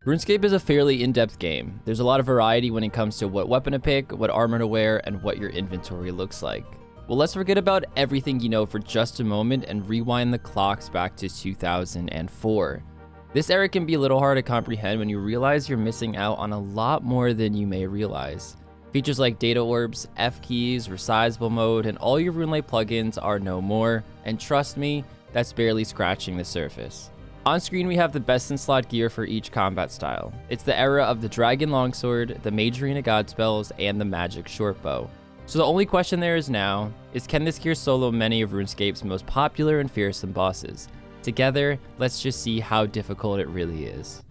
RuneScape is a fairly in-depth game. There's a lot of variety when it comes to what weapon to pick, what armor to wear, and what your inventory looks like. Well, let's forget about everything you know for just a moment and rewind the clocks back to 2004. This era can be a little hard to comprehend when you realize you're missing out on a lot more than you may realize. Features like data orbs, F keys, resizable mode, and all your RuneLite plugins are no more, and trust me, that's barely scratching the surface. On screen we have the best in slot gear for each combat style. It's the era of the Dragon Longsword, the Mage Arena God Spells, and the Magic Shortbow. So the only question there is now, is can this gear solo many of RuneScape's most popular and fearsome bosses? Together, let's just see how difficult it really is.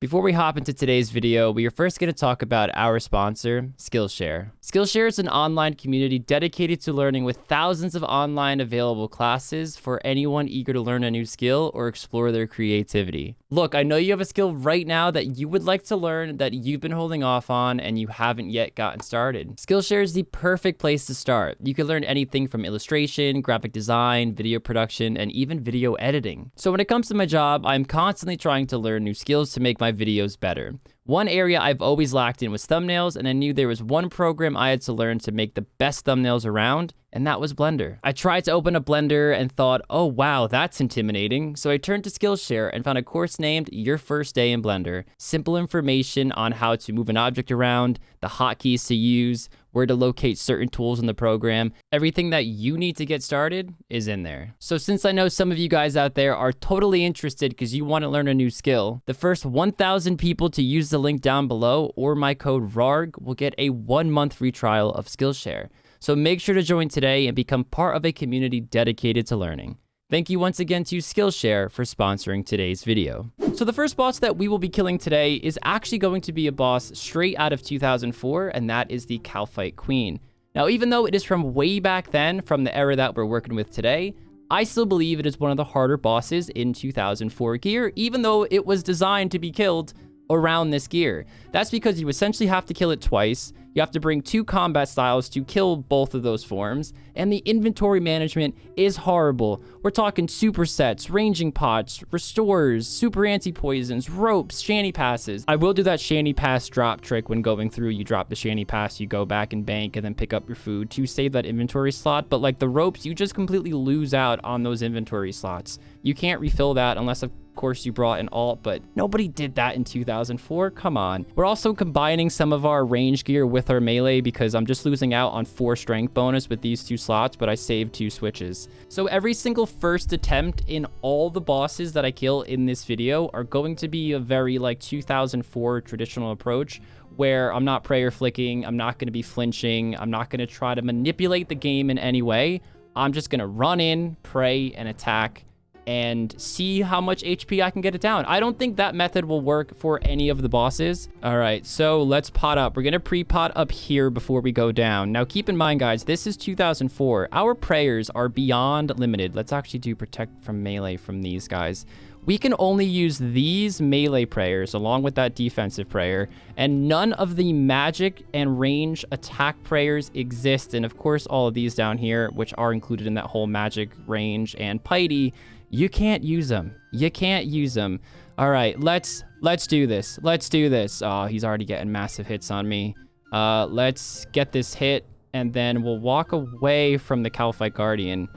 Before we hop into today's video, we are first going to talk about our sponsor, Skillshare. Skillshare is an online community dedicated to learning with thousands of online available classes for anyone eager to learn a new skill or explore their creativity. Look, I know you have a skill right now that you would like to learn that you've been holding off on and you haven't yet gotten started. Skillshare is the perfect place to start. You can learn anything from illustration, graphic design, video production, and even video editing. So when it comes to my job, I'm constantly trying to learn new skills to make my videos better. One area I've always lacked in was thumbnails, and I knew there was one program I had to learn to make the best thumbnails around, and that was Blender. I tried to open a Blender and thought, oh wow, that's intimidating. So I turned to Skillshare and found a course named Your First Day in Blender. Simple information on how to move an object around, the hotkeys to use, where to locate certain tools in the program. Everything that you need to get started is in there. So since I know some of you guys out there are totally interested because you want to learn a new skill, the first 1,000 people to use the link down below or my code Rargh will get a 1-month free trial of Skillshare. So make sure to join today and become part of a community dedicated to learning. Thank you once again to Skillshare for sponsoring today's video. So the first boss that we will be killing today is actually going to be a boss straight out of 2004, and that is the Kalphite Queen. Now, even though it is from way back then, from the era that we're working with today, I still believe it is one of the harder bosses in 2004 gear, even though it was designed to be killed around this gear. That's because you essentially have to kill it twice. You have to bring 2 combat styles to kill both of those forms, and the inventory management is horrible. We're talking supersets, ranging pots, restores, super anti-poisons, ropes, shanty passes. I will do that shanty pass drop trick when going through. You drop the shanty pass, you go back and bank, and then pick up your food to save that inventory slot. But like the ropes, you just completely lose out on those inventory slots. You can't refill that unless, of course, you brought an alt, but nobody did that in 2004. Come on. We're also combining some of our range gear with our melee because I'm just losing out on 4 strength bonus with these 2 slots, but I saved 2 switches. So every single first attempt in all the bosses that I kill in this video are going to be a very like 2004 traditional approach where I'm not prayer flicking, I'm not going to be flinching, I'm not going to try to manipulate the game in any way. I'm just going to run in, pray, and attack and see how much HP I can get it down. I don't think that method will work for any of the bosses. All right, so let's pot up. We're gonna pre-pot up here before we go down. Now, keep in mind, guys, this is 2004. Our prayers are beyond limited. Let's actually do protect from melee from these guys. We can only use these melee prayers along with that defensive prayer, and none of the magic and range attack prayers exist. And of course, all of these down here, which are included in that whole magic, range, and piety, you can't use them. You can't use them. All right, let's do this. Let's do this. Oh, he's already getting massive hits on me. Let's get this hit, and then we'll walk away from the Kalphite Guardian.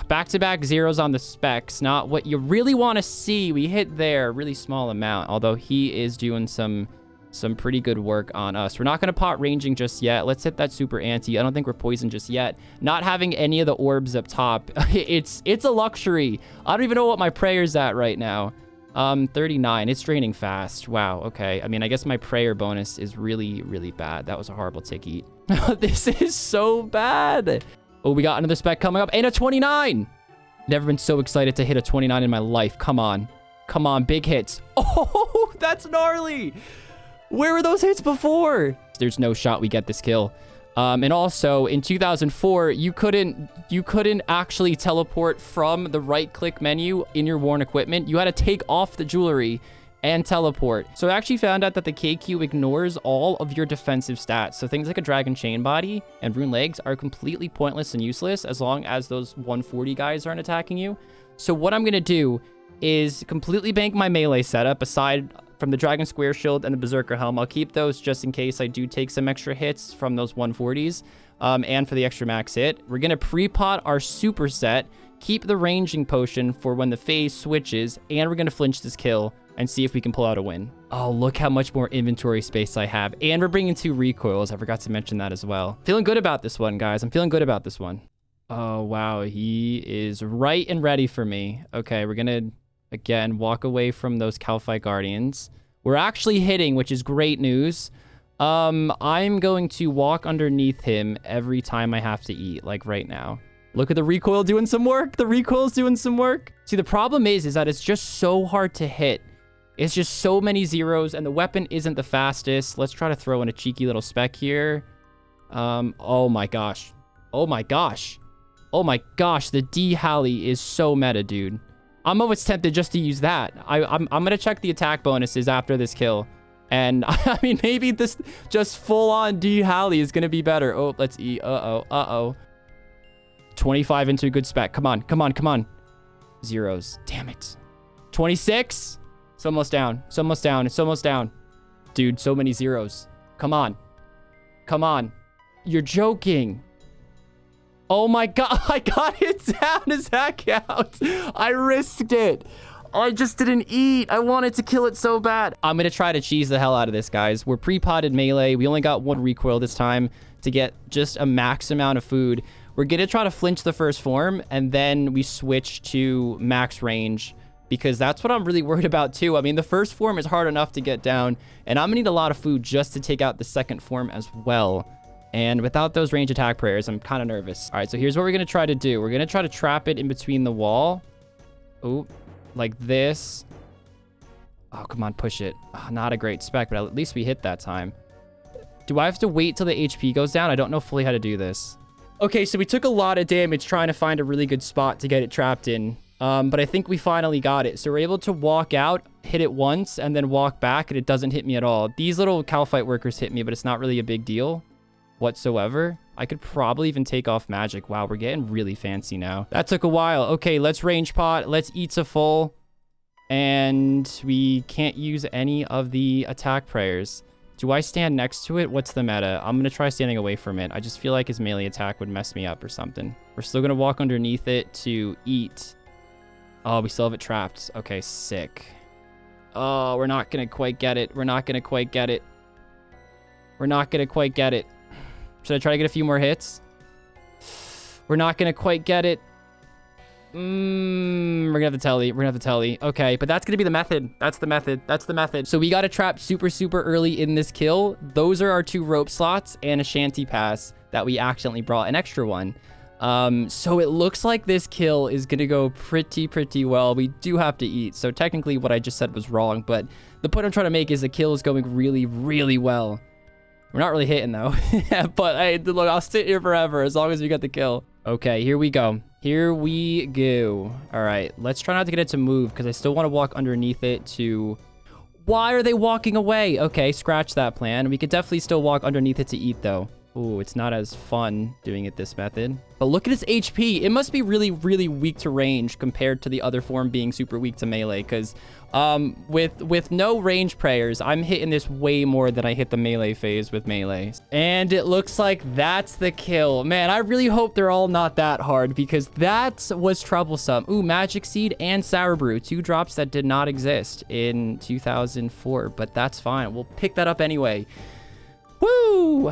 Back-to-back zeros on the specs, not what you really want to see. We hit there, really small amount, although he is doing some pretty good work on us. We're not going to pot ranging just yet. Let's hit that super anti. I don't think we're poisoned just yet. Not having any of the orbs up top, it's a luxury. I don't even know what my prayer's at right now. 39. It's draining fast. Wow, okay. I mean, I guess my prayer bonus is really, really bad. That was a horrible tick eat. This is so bad. Oh, we got another spec coming up, and a 29. Never been so excited to hit a 29 in my life. Come on. Come on, big hits. Oh, that's gnarly. Where were those hits before? There's no shot we get this kill. And also, in 2004, you couldn't actually teleport from the right-click menu in your worn equipment. You had to take off the jewelry and teleport. So I actually found out that the KQ ignores all of your defensive stats. So things like a dragon chain body and rune legs are completely pointless and useless as long as those 140 guys aren't attacking you. So what I'm going to do is completely bank my melee setup aside from the Dragon Square Shield and the Berserker Helm. I'll keep those just in case I do take some extra hits from those 140s and for the extra max hit. We're going to pre-pot our superset, keep the ranging potion for when the phase switches, and we're going to flinch this kill and see if we can pull out a win. Oh, look how much more inventory space I have. And we're bringing 2 recoils. I forgot to mention that as well. Feeling good about this one, guys. I'm feeling good about this one. Oh, wow. He is right and ready for me. Okay, we're going to, again, walk away from those Kalphite Guardians. We're actually hitting, which is great news. I'm going to walk underneath him every time I have to eat, like right now. Look at the recoil doing some work. The recoil's doing some work. See, the problem is that it's just so hard to hit. It's just so many zeros, and the weapon isn't the fastest. Let's try to throw in a cheeky little spec here. Oh my gosh. Oh my gosh. Oh my gosh, the D-Halley is so meta, dude. I'm almost tempted just to use that. I'm gonna check the attack bonuses after this kill. And, I mean, maybe this just full-on D-Halley is gonna be better. Oh, let's eat. Uh-oh. 25 into a good spec. Come on, come on, come on. Zeros. Damn it. 26? It's almost down. It's almost down. It's almost down. Dude, so many zeros. Come on. Come on. You're joking. Oh my god. I got it down. Does that count? I risked it. I just didn't eat. I wanted to kill it so bad. I'm going to try to cheese the hell out of this, guys. We're pre-potted melee. We only got 1 recoil this time to get just a max amount of food. We're going to try to flinch the first form, and then we switch to max range, because that's what I'm really worried about too. I mean, the first form is hard enough to get down, and I'm gonna need a lot of food just to take out the second form as well. And without those range attack prayers, I'm kind of nervous. All right, so here's what we're gonna try to do. We're gonna try to trap it in between the wall. Oh, like this. Oh, come on, push it. Oh, not a great spec, but at least we hit that time. Do I have to wait till the HP goes down? I don't know fully how to do this. Okay, so we took a lot of damage trying to find a really good spot to get it trapped in. But I think we finally got it. So we're able to walk out, hit it once, and then walk back, and it doesn't hit me at all. These little Kalphite workers hit me, but it's not really a big deal whatsoever. I could probably even take off magic. Wow, we're getting really fancy now. That took a while. Okay, let's range pot. Let's eat to full. And we can't use any of the attack prayers. Do I stand next to it? What's the meta? I'm going to try standing away from it. I just feel like his melee attack would mess me up or something. We're still going to walk underneath it to eat. Oh, we still have it trapped. Okay, sick. Oh, we're not going to quite get it. We're not going to quite get it. We're not going to quite get it. Should I try to get a few more hits? We're not going to quite get it. We're going to have to telly. We're going to have to telly. Okay, but that's going to be the method. That's the method. That's the method. So we got to trap super, super early in this kill. Those are our 2 rope slots and a shanty pass that we accidentally brought an extra one. So it looks like this kill is gonna go pretty well. We do have to eat, so technically what I just said was wrong, but the point I'm trying to make is the kill is going really well. We're not really hitting though. But hey, look, I'll sit here forever as long as we get the kill. Okay, here we go. Here we go. All right, let's try not to get it to move, because I still want to walk underneath it to... Why are they walking away? Okay, scratch that plan. We could definitely still walk underneath it to eat though. Ooh, it's not as fun doing it this method. But look at his HP. It must be really weak to range compared to the other form being super weak to melee. Because with no range prayers, I'm hitting this way more than I hit the melee phase with melee. And it looks like that's the kill. Man, I really hope they're all not that hard, because that was troublesome. Ooh, Magic Seed and Sour Brew. 2 drops that did not exist in 2004. But that's fine. We'll pick that up anyway. Woo!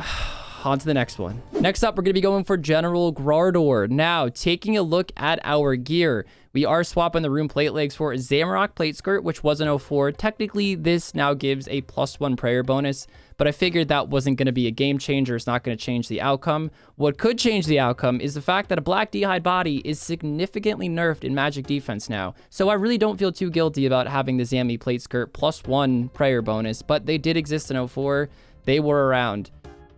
On to the next one. Next up, we're going to be going for General Graardor. Now, taking a look at our gear, we are swapping the rune plate legs for Zamorak plate skirt, which was an 04. Technically, this now gives a +1 prayer bonus, but I figured that wasn't going to be a game changer. It's not going to change the outcome. What could change the outcome is the fact that a black d'hide body is significantly nerfed in magic defense now. So I really don't feel too guilty about having the Zami plate skirt +1 prayer bonus, but they did exist in 04. They were around.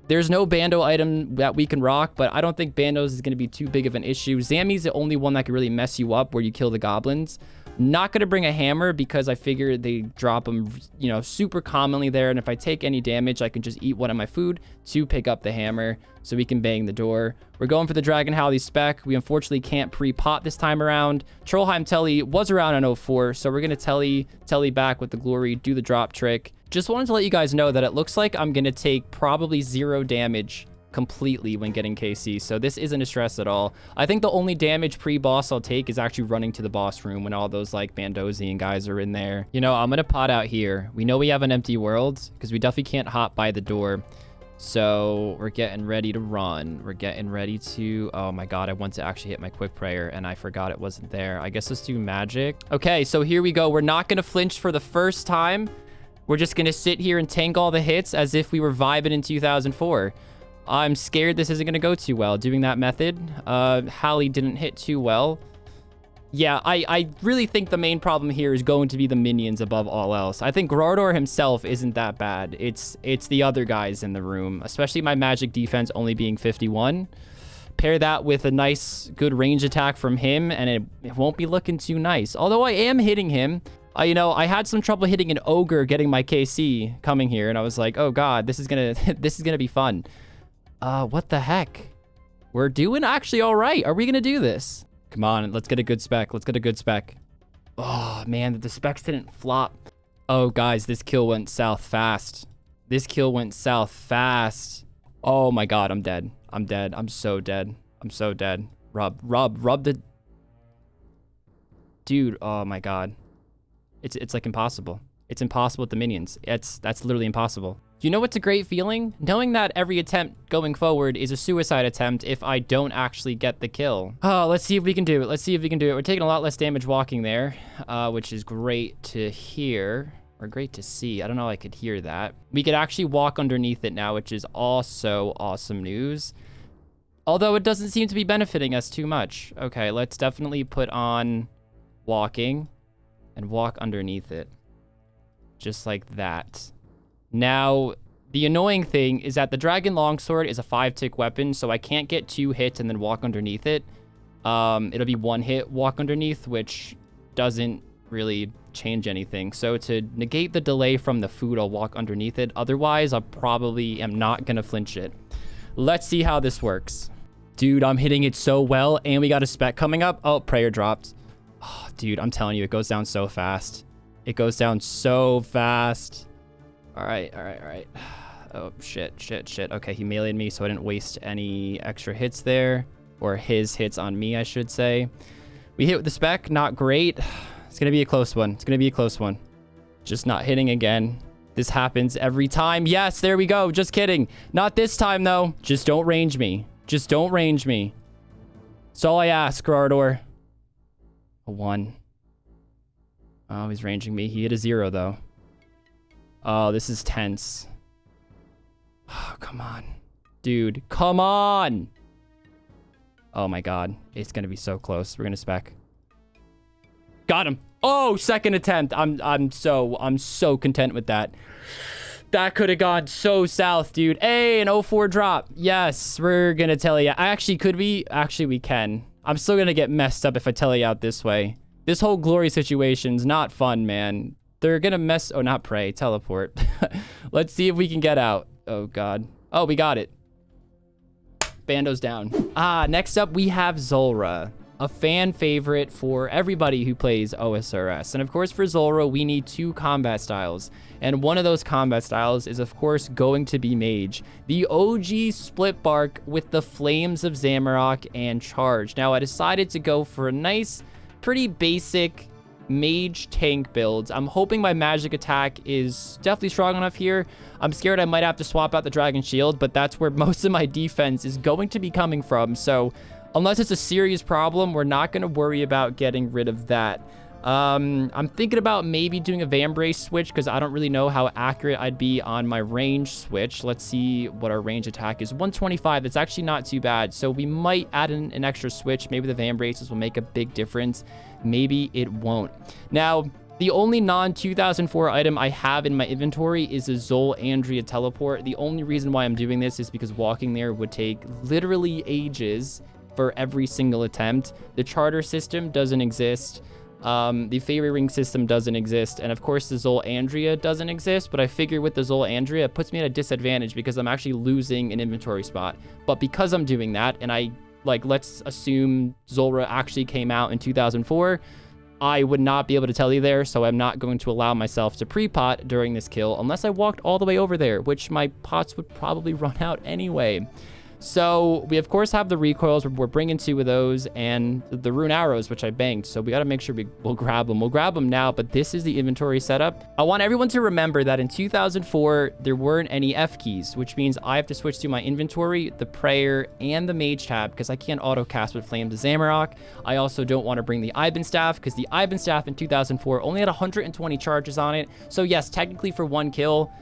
There's no Bando item that we can rock, but I don't think Bandos is going to be too big of an issue. Zami's the only one that can really mess you up where you kill the goblins. Not going to bring a hammer because I figure they drop them, you know, super commonly there. And if I take any damage, I can just eat one of my food to pick up the hammer so we can bang the door. We're going for the Dragon Halley spec. We unfortunately can't pre-pot this time around. Trollheim Telly was around in 04, so we're going to Telly back with the glory, do the drop trick. Just wanted to let you guys know that it looks like I'm going to take probably 0 damage completely when getting KC, so this isn't a stress at all. I think the only damage pre-boss I'll take is actually running to the boss room when all those like Bandozi and guys are in there. You know, I'm gonna pot out here. We know we have an empty world because we definitely can't hop by the door, so we're getting ready to run. We're getting ready to, oh my god, I want to actually hit my quick prayer and I forgot it wasn't there. I guess let's do magic. Okay, so here we go. We're not gonna flinch for the first time. We're just gonna sit here and tank all the hits as if we were vibing in 2004. I'm scared this isn't going to go too well doing that method. Halley didn't hit too well. Yeah, I really think the main problem here is going to be the minions above all else. I think Graardor himself isn't that bad. It's the other guys in the room, especially my magic defense only being 51. Pair that with a nice, good range attack from him, and it won't be looking too nice. Although I am hitting him. You know, I had some trouble hitting an ogre getting my KC coming here, and I was like, oh god, this is gonna be fun. What the heck? We're doing actually all right. Are we going to do this? Come on, let's get a good spec. Let's get a good spec. Oh, man, the specs didn't flop. Oh, guys, this kill went south fast. This kill went south fast. Oh, my God, I'm dead. I'm dead. I'm so dead. I'm so dead. Rub the... Dude, oh, my God. It's like impossible. It's impossible with the minions. That's literally impossible. You know what's a great feeling? Knowing that every attempt going forward is a suicide attempt if I don't actually get the kill. Oh, let's see if we can do it. Let's see if we can do it. We're taking a lot less damage walking there, which is great to hear, or great to see. I don't know how I could hear that. We could actually walk underneath it now, which is also awesome news. Although it doesn't seem to be benefiting us too much. Okay, let's definitely put on walking and walk underneath it. Just like that. Now, the annoying thing is that the Dragon Longsword is a 5-tick weapon, so I can't get 2 hits and then walk underneath it. It'll be 1 hit walk underneath, which doesn't really change anything. So to negate the delay from the food, I'll walk underneath it. Otherwise, I probably am not going to flinch it. Let's see how this works. Dude, I'm hitting it so well, and we got a spec coming up. Oh, prayer dropped. Oh, dude, I'm telling you, it goes down so fast. It goes down so fast. All right. Oh, shit. Okay, he meleeed me, so I didn't waste any extra hits there. Or his hits on me, I should say. We hit with the spec, not great. It's going to be a close one. It's going to be a close one. Just not hitting again. This happens every time. Yes, there we go. Just kidding. Not this time, though. Just don't range me. Just don't range me. That's all I ask, Graardor. A 1. Oh, he's ranging me. He hit a 0, though. Oh, this is tense. Oh, come on. Dude, come on! Oh my god. It's gonna be so close. We're gonna spec. Got him! Oh, second attempt! I'm so content with that. That could have gone so south, dude. Hey, an 04 drop. Yes, we're gonna tell you. Could we? Actually, we can. I'm still gonna get messed up if I tell you out this way. This whole glory situation's not fun, man. They're gonna mess... Oh, not pray. Teleport. Let's see if we can get out. Oh, God. Oh, we got it. Bando's down. Next up, we have Zulrah. A fan favorite for everybody who plays OSRS. And of course, for Zulrah, we need 2 combat styles. And one of those combat styles is, of course, going to be Mage. The OG split bark with the Flames of Zamorak and Charge. Now, I decided to go for a nice, pretty basic... Mage tank builds. I'm hoping my magic attack is definitely strong enough here. I'm scared I might have to swap out the Dragon Shield, but that's where most of my defense is going to be coming from. So unless it's a serious problem, we're not going to worry about getting rid of that. I'm thinking about maybe doing a Vambrace switch because I don't really know how accurate I'd be on my range switch. Let's see what our range attack is. 125. It's actually not too bad. So we might add in an extra switch. Maybe the Vambraces will make a big difference. Maybe it won't. Now, the only non-2004 item I have in my inventory is a Zol Andrea teleport. The only reason why I'm doing this is because walking there would take literally ages for every single attempt. The charter system doesn't exist. The Fairy Ring system doesn't exist. And of course, the Zulrah doesn't exist. But I figure with the Zulrah, it puts me at a disadvantage because I'm actually losing an inventory spot. But because I'm doing that, and let's assume Zulrah actually came out in 2004, I would not be able to tell you there, so I'm not going to allow myself to pre-pot during this kill unless I walked all the way over there, which my pots would probably run out anyway. So we, of course, have the recoils. We're bringing 2 of those and the rune arrows, which I banked. So we got to make sure we'll grab them. We'll grab them now, but this is the inventory setup. I want everyone to remember that in 2004, there weren't any F keys, which means I have to switch to my inventory, the prayer, and the mage tab because I can't auto cast with Flame to Zamorak. I also don't want to bring the Iban staff because the Iban staff in 2004 only had 120 charges on it. So yes, technically for 1 kill,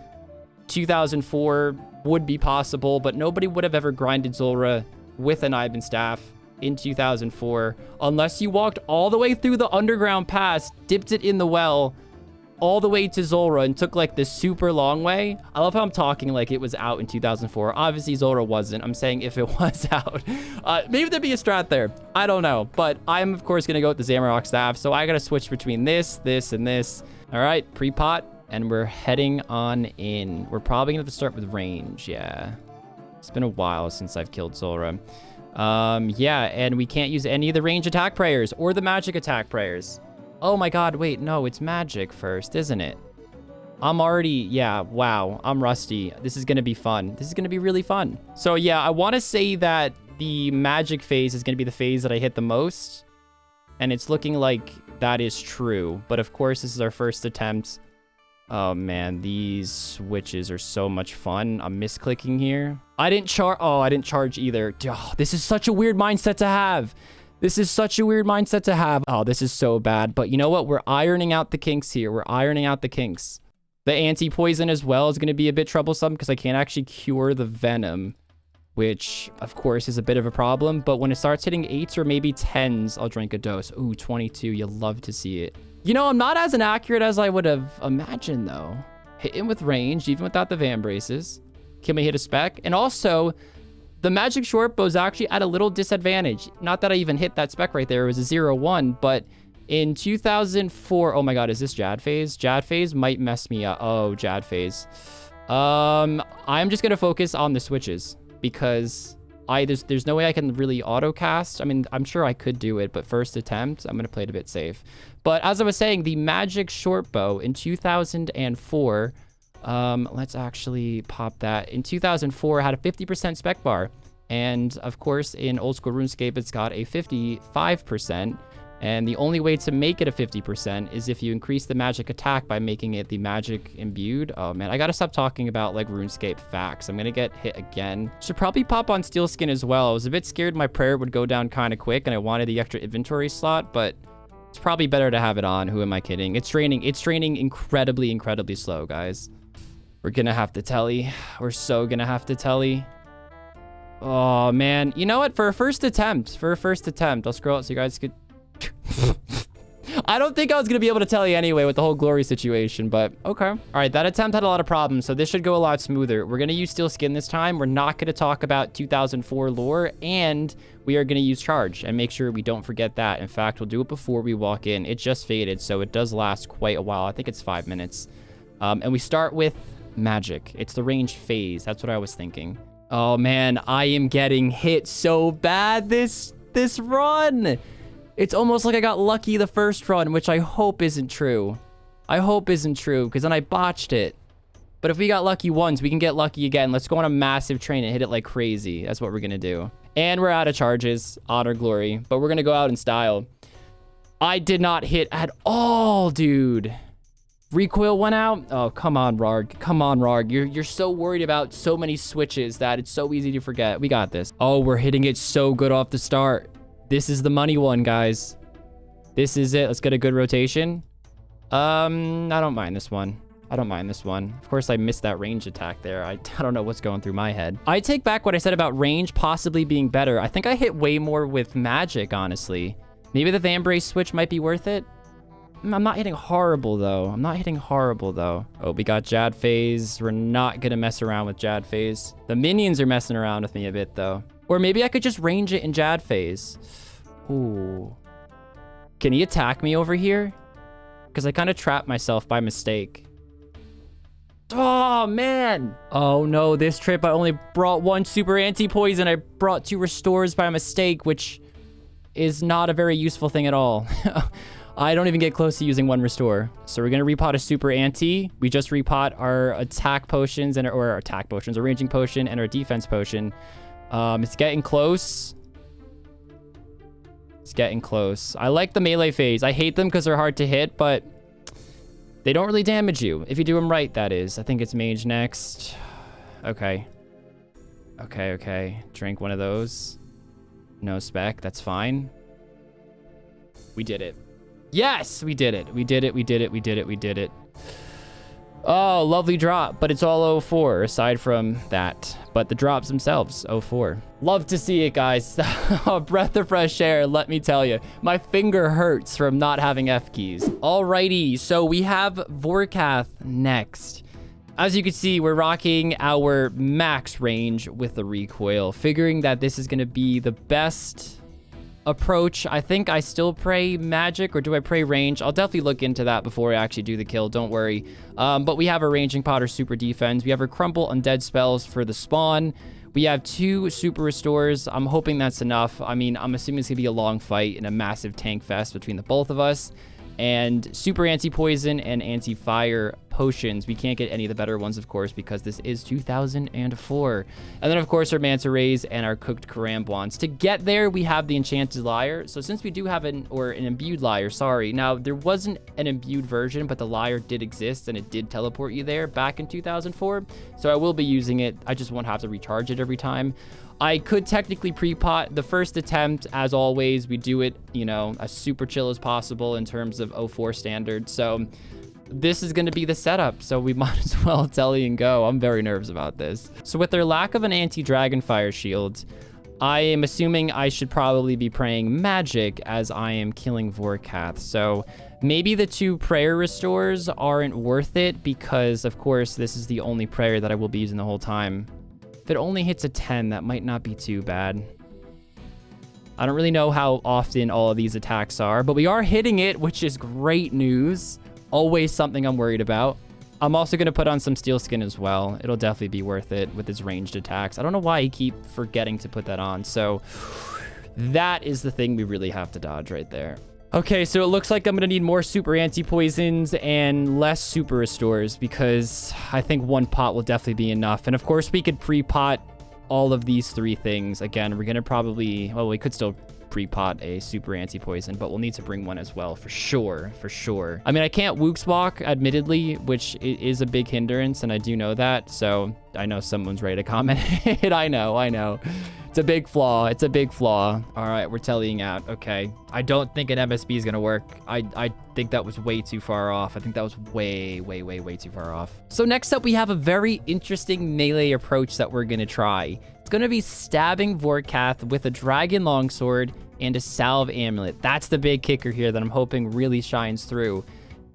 2004 would be possible, but nobody would have ever grinded Zulrah with an Iban staff in 2004 unless you walked all the way through the underground pass, dipped it in the well, all the way to Zulrah and took like this super long way. I love how I'm talking like it was out in 2004. Obviously, Zulrah wasn't. I'm saying if it was out. Maybe there'd be a strat there. I don't know. But I'm, of course, going to go with the Zamorak staff. So I got to switch between this, and this. All right, pre-pot. And we're heading on in. We're probably going to have to start with range. Yeah. It's been a while since I've killed Zulrah. Yeah, and we can't use any of the range attack prayers or the magic attack prayers. Oh my god, wait, no, it's magic first, isn't it? I'm already, yeah, wow, I'm rusty. This is going to be fun. This is going to be really fun. So yeah, I want to say that the magic phase is going to be the phase that I hit the most. And it's looking like that is true. But of course, this is our first attempt. Oh man, these switches are so much fun. I'm misclicking here. I didn't charge either. Oh, this is such a weird mindset to have. This is such a weird mindset to have. Oh, this is so bad. But you know what? We're ironing out the kinks here. We're ironing out the kinks. The anti-poison as well is going to be a bit troublesome because I can't actually cure the venom, which of course is a bit of a problem. But when it starts hitting 8s or maybe 10s, I'll drink a dose. Ooh, 22. You'll love to see it. You know, I'm not as inaccurate as I would have imagined, though. Hitting with range, even without the Van Braces. Can we hit a spec? And also, the magic short bow is actually at a little disadvantage. Not that I even hit that spec right there. It was a 0-1, but in 2004... Oh my god, is this Jad phase? Jad phase might mess me up. Oh, Jad phase. I'm just going to focus on the switches because... There's no way I can really auto cast. I mean, I'm sure I could do it, but first attempt, I'm going to play it a bit safe. But as I was saying, the magic short bow in 2004, let's actually pop that. In 2004, it had a 50% spec bar. And of course, in old school RuneScape, it's got a 55%. And the only way to make it a 50% is if you increase the magic attack by making it the magic imbued. Oh man, I gotta stop talking about like RuneScape facts. I'm gonna get hit again. Should probably pop on Steel Skin as well. I was a bit scared my prayer would go down kind of quick and I wanted the extra inventory slot, but it's probably better to have it on. Who am I kidding? It's draining incredibly, incredibly slow, guys. We're gonna have to telly. We're so gonna have to telly. Oh man, you know what? For a first attempt, I'll scroll out so you guys could... I don't think I was going to be able to tell you anyway with the whole glory situation, but okay. All right, that attempt had a lot of problems, so this should go a lot smoother. We're going to use Steel Skin this time. We're not going to talk about 2004 lore, and we are going to use charge and make sure we don't forget that. In fact, we'll do it before we walk in. It just faded, so it does last quite a while. I think it's 5 minutes. And we start with magic. It's the range phase. That's what I was thinking. Oh man, I am getting hit so bad this run. It's almost like I got lucky the first run, which I hope isn't true. I hope isn't true, because then I botched it. But if we got lucky once, we can get lucky again. Let's go on a massive train and hit it like crazy. That's what we're going to do. And we're out of charges. Honor, glory. But we're going to go out in style. I did not hit at all, dude. Recoil went out. Oh, come on, Rargh. Come on, Rargh. You're so worried about so many switches that it's so easy to forget. We got this. Oh, we're hitting it so good off the start. This is the money one, guys. This is it. Let's get a good rotation. I don't mind this one. I don't mind this one. Of course, I missed that range attack there. I don't know what's going through my head. I take back what I said about range possibly being better. I think I hit way more with magic, honestly. Maybe the Vambrace switch might be worth it. I'm not hitting horrible, though. Oh, we got Jad phase. We're not going to mess around with Jad phase. The minions are messing around with me a bit, though. Or maybe I could just range it in Jad phase. Ooh. Can he attack me over here? Because I kind of trapped myself by mistake. Oh, man. Oh, no. This trip, I only brought 1 super anti-poison. I brought 2 restores by mistake, which is not a very useful thing at all. I don't even get close to using 1 restore. So we're going to repot a super anti. We just repot our attack potions and or our attack potions, our ranging potion and our defense potion. It's getting close. It's getting close. I like the melee phase. I hate them because they're hard to hit, but they don't really damage you. If you do them right, that is. I think it's mage next. Okay. Okay. Drink one of those. No spec. That's fine. We did it. Yes, we did it. We did it. Oh, lovely drop, but it's all 04 aside from that. But the drops themselves, 04. Love to see it, guys. A breath of fresh air, let me tell you. My finger hurts from not having F keys. Alrighty, so we have Vorkath next. As you can see, we're rocking our max range with the recoil, figuring that this is going to be the best approach. I think I still pray magic, or do I pray range? I'll definitely look into that before I actually do the kill, don't worry. But we have a ranging pot or super defense. We have our crumble undead spells for the spawn. We have 2 super restores. I'm hoping that's enough. I mean, I'm assuming it's gonna be a long fight and a massive tank fest between the both of us. And super anti-poison and anti-fire potions. We can't get any of the better ones, of course, because this is 2004. And then, of course, our manta rays and our cooked karambwans. To get there, we have the enchanted lyre. So since we do have an imbued lyre, sorry. Now, there wasn't an imbued version, but the lyre did exist, and it did teleport you there back in 2004. So I will be using it. I just won't have to recharge it every time. I could technically pre-pot the first attempt. As always, we do it, you know, as super chill as possible in terms of 04 standard. So this is going to be the setup. So we might as well telly and go. I'm very nervous about this. So with their lack of an anti-dragon fire shield, I am assuming I should probably be praying magic as I am killing Vorkath. So maybe the 2 prayer restores aren't worth it because, of course, this is the only prayer that I will be using the whole time. If it only hits a 10, that might not be too bad. I don't really know how often all of these attacks are, but we are hitting it, which is great news. Always something I'm worried about. I'm also going to put on some steel skin as well. It'll definitely be worth it with its ranged attacks. I don't know why I keep forgetting to put that on. So that is the thing we really have to dodge right there. Okay, so it looks like I'm going to need more super anti-poisons and less super restores because I think 1 pot will definitely be enough. And of course, we could pre-pot all of these 3 things. Again, we're going to probably, well, we could still pre-pot a super anti-poison, but we'll need to bring 1 as well for sure. I mean, I can't Wooks walk, admittedly, which is a big hindrance, and I do know that. So I know someone's ready to comment it. I know. It's a big flaw. All right, we're tellying out. Okay. I don't think an MSB is going to work. I think that was way too far off. I think that was way too far off. So next up, we have a very interesting melee approach that we're going to try. It's going to be stabbing Vorkath with a dragon longsword and a salve amulet. That's the big kicker here that I'm hoping really shines through.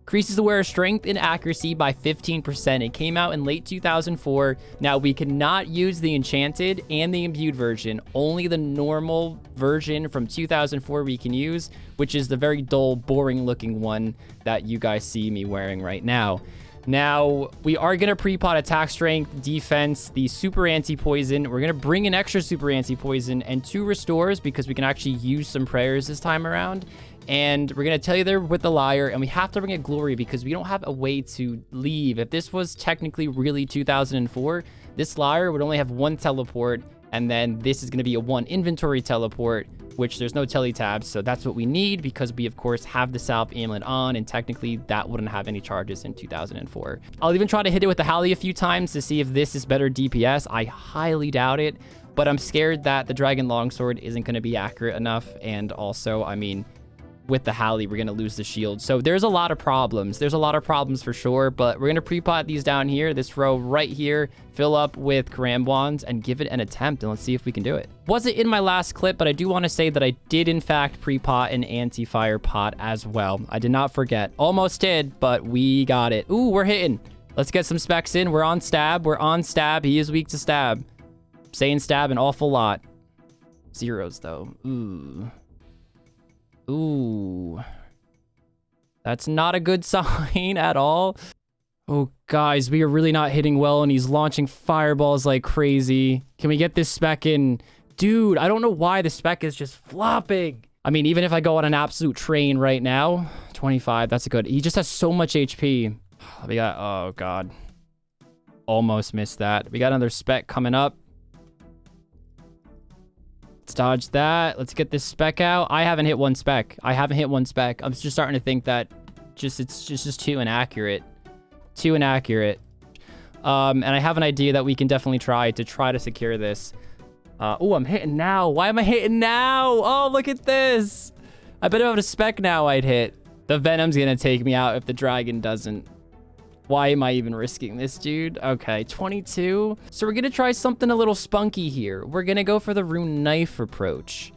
Increases the wearer's strength and accuracy by 15%. It came out in late 2004. Now, we cannot use the enchanted and the imbued version. Only the normal version from 2004 we can use, which is the very dull, boring-looking one that you guys see me wearing right now. Now, we are going to pre-pot attack strength, defense, the super anti-poison. We're going to bring an extra super anti-poison and 2 restores because we can actually use some prayers this time around. And we're going to tell you there with the lyre, and we have to bring a glory because we don't have a way to leave. If this was technically really 2004, this lyre would only have 1 teleport, and then this is going to be a 1 inventory teleport, which there's no tele tabs. So that's what we need because we, of course, have the salve amulet on, and technically that wouldn't have any charges in 2004. I'll even try to hit it with the Hallie a few times to see if this is better DPS. I highly doubt it, but I'm scared that the Dragon Longsword isn't going to be accurate enough. And also, I mean, with the Hallie, we're going to lose the shield. So there's a lot of problems. There's a lot of problems for sure, but we're going to pre-pot these down here, this row right here, fill up with karambwans and give it an attempt, and let's see if we can do it. Wasn't in my last clip, but I do want to say that I did in fact pre-pot an anti-fire pot as well. I did not forget. Almost did, but we got it. Ooh, we're hitting. Let's get some specs in. We're on stab. He is weak to stab. Saying stab an awful lot. Zeros though. Ooh. Ooh. That's not a good sign at all. Oh, guys, we are really not hitting well, and he's launching fireballs like crazy. Can we get this spec in? Dude, I don't know why the spec is just flopping. I mean, even if I go on an absolute train right now, 25, that's a good. He just has so much HP. We got, oh, God. Almost missed that. We got another spec coming up. Let's dodge that. Let's get this spec out. I haven't hit one spec. I'm just starting to think that it's just too inaccurate. Too inaccurate. And I have an idea that we can definitely try to secure this. Oh, I'm hitting now. Why am I hitting now? Oh, look at this. I bet if I had a spec now, I'd hit. The Venom's gonna take me out if the dragon doesn't. Why am I even risking this, dude? Okay, 22. So we're gonna try something a little spunky here. We're gonna go for the rune knife approach.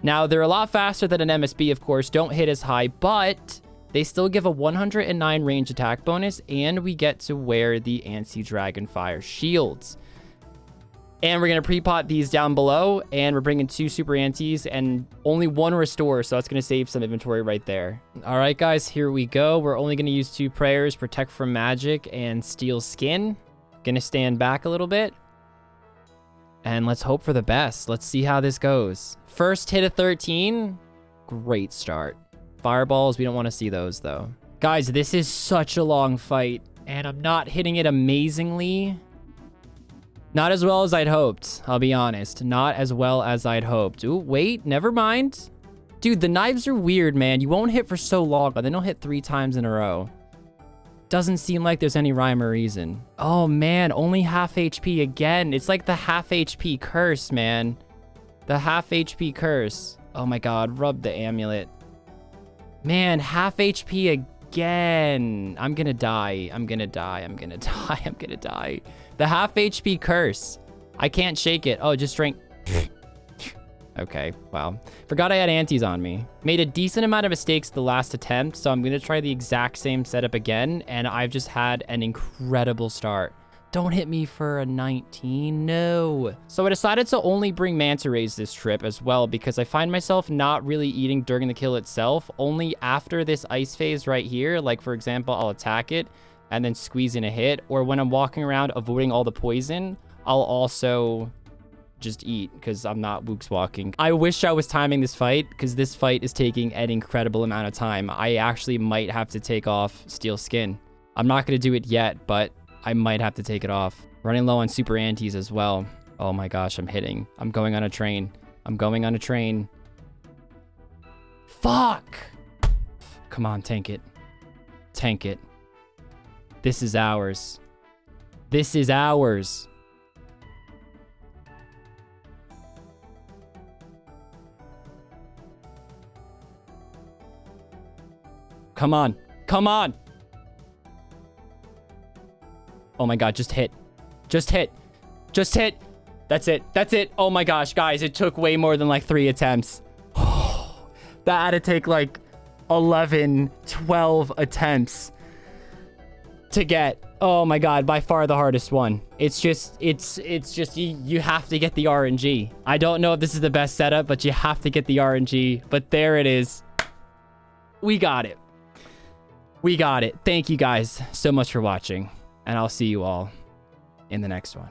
Now, they're a lot faster than an MSB, of course. Don't hit as high, but they still give a 109 range attack bonus, and we get to wear the anti-dragon fire shields. And we're going to pre-pot these down below, and we're bringing 2 super antis and only 1 restore, so that's going to save some inventory right there. All right, guys, here we go. We're only going to use 2 prayers, protect from magic, and steal skin. Going to stand back a little bit. And let's hope for the best. Let's see how this goes. First hit of 13. Great start. Fireballs, we don't want to see those, though. Guys, this is such a long fight, and I'm not hitting it amazingly. Not as well as I'd hoped, I'll be honest. Not as well as I'd hoped. Ooh, wait, never mind. Dude, the knives are weird, man. You won't hit for so long, but then you'll hit 3 times in a row. Doesn't seem like there's any rhyme or reason. Oh, man, only half HP again. It's like the half HP curse, man. The half HP curse. Oh, my God, rub the amulet. Man, half HP again. I'm gonna die. I'm gonna die. I'm gonna die. I'm gonna die. The half HP curse. I can't shake it. Oh, just drink. Okay, wow. Forgot I had antis on me. Made a decent amount of mistakes the last attempt, so I'm gonna try the exact same setup again, and I've just had an incredible start. Don't hit me for a 19, no. So I decided to only bring manta rays this trip as well, because I find myself not really eating during the kill itself, only after this ice phase right here. Like, for example, I'll attack it and then squeeze in a hit, or when I'm walking around avoiding all the poison, I'll also just eat, because I'm not wooks walking. I wish I was timing this fight, because this fight is taking an incredible amount of time. I actually might have to take off steel skin. I'm not going to do it yet, but I might have to take it off. Running low on super antis as well. Oh my gosh, I'm hitting. I'm going on a train. I'm going on a train. Fuck! Come on, tank it. Tank it. This is ours. This is ours. Come on. Come on! Oh my God, just hit. Just hit. Just hit. That's it. That's it. Oh my gosh, guys, it took way more than like 3 attempts. That had to take like 11, 12 attempts to get. Oh my God, by far the hardest one. It's just you have to get the RNG. I don't know if this is the best setup, but you have to get the RNG. But there it is. We got it. We got it. Thank you guys so much for watching. And I'll see you all in the next one.